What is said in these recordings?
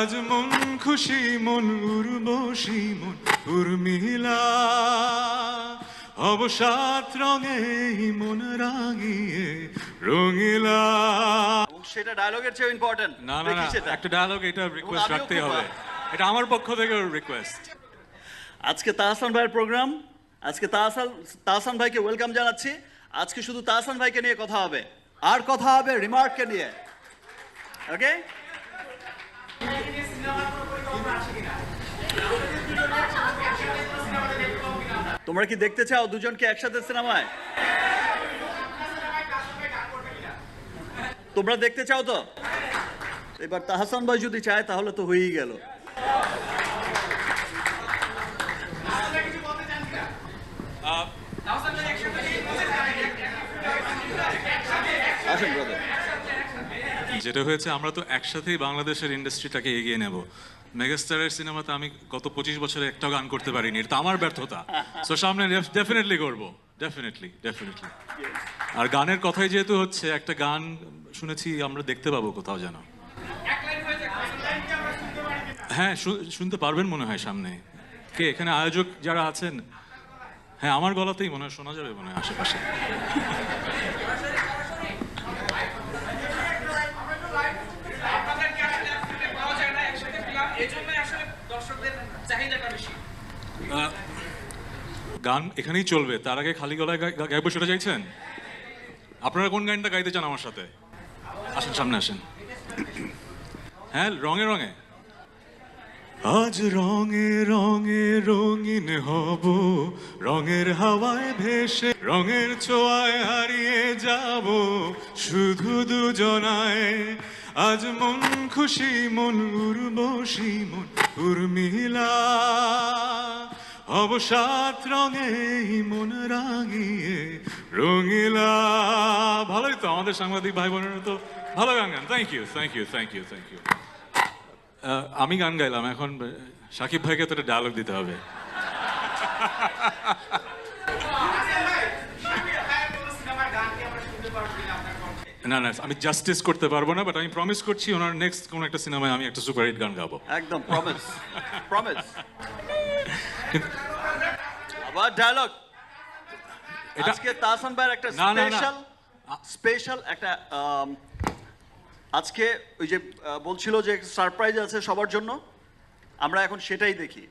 আজ মন খুশি মন উর্বশী মন উর্মিলা অবসাদ রঙে মন রাঙিয়ে রঙিলা। সেটা ডায়লগের চেয়ে ইম্পর্টেন্ট। না না না, একটা ডায়লগ এটা রিকোয়েস্ট রাখতেই হবে, এটা আমার পক্ষ থেকে রিকোয়েস্ট। আজকে তাহসান ভাইয়ের প্রোগ্রাম, আজকে তাহসান ভাইকে ওয়েলকাম জানাচ্ছি। আজকে শুধু তাহসান ভাইকে নিয়ে কথা হবে, আর কথা হবে রিমার্ককে নিয়ে। ওকে, তোমরা কি দেখতে চাও দুজনকে একসাথে সিনেমায়? তোমরা দেখতে চাও তো? এবার তাহসান ভাই যদি চায় তাহলে তো হয়েই গেল। আসেন ব্রাদার। যেটা হয়েছে, আমরা তো একসাথেই বাংলাদেশের ইন্ডাস্ট্রিটাকে এগিয়ে নেব। মেগাস্টারের সিনেমাতে আমি গত 25 বছরে একটা গান করতে পারিনি, এটা আমার ব্যর্থতা। সো সামনে ডেফিনেটলি করবো, ডেফিনেটলি। আর গানের কথাই যেহেতু হচ্ছে, একটা গান শুনেছি আমরা দেখতে পাবো কোথাও যেন। হ্যাঁ, শুনতে পারবেন মনে হয় সামনে। কে এখানে আয়োজক যারা আছেন? হ্যাঁ, আমার গলাতেই মনে হয় শোনা যাবে মনে হয় আশেপাশে। গান এখানেই চলবে, তার আগে খালি গলায় গাইবো সেটা চাইছেন? আপনারা কোন গানটা গাইতে চান আমার সাথে? আসেন, সামনে আসেন। হ্যাঁ, রঙে রঙে। আজ রঙে রঙে রঙিন হব, রঙের হাওয়ায় ভেসে রঙের ছোঁয়ায় হারিয়ে যাব শুধু দুজনায়। আজ মন খুশি মন উর্বশী মন উর্মিলা অবসাদ রঙে মন রাঙিয়ে রঙিলা। ভালোই তো, আমাদের সাংবাদিক ভাই বোনেরা তো ভালো গান গান। Thank you. আমি গান গাইলাম, এখন সাকিব ভাইকে তো একটা ডায়লগ দিতে হবে। না না, আমি জাস্টিস করতে পারবো না, বাট আমি প্রমিস করছি ওনার নেক্সট কোন একটা সিনেমায় আমি একটা সুপারহিট গান গাবো। একদম প্রমিস। আবার ডায়লগ। আজকে তাহসান ভাইয়ের একটা স্পেশাল একটা আজকে ওই যে বলছিল যে সারপ্রাইজ আছে সবার জন্য, আমরা এখন সেটাই দেখি,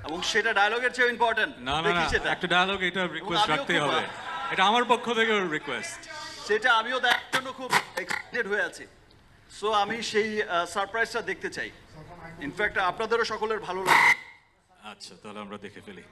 এবং সেটা ডায়লগের চেয়ে ইম্পর্টেন্ট। না না না, একটা ডায়লগ এটা রিকোয়েস্ট রাখতেই হবে, এটা আমার পক্ষ থেকে রিকোয়েস্ট। সেটা আমিও দেখার জন্য খুব এক্সাইটেড হয়ে আছি। সো আমি সেই সারপ্রাইজটা দেখতে চাই। ইনফ্যাক্ট আপনাদেরও সকলের ভালো লাগবে। আচ্ছা, তাহলে আমরা দেখে ফেলি।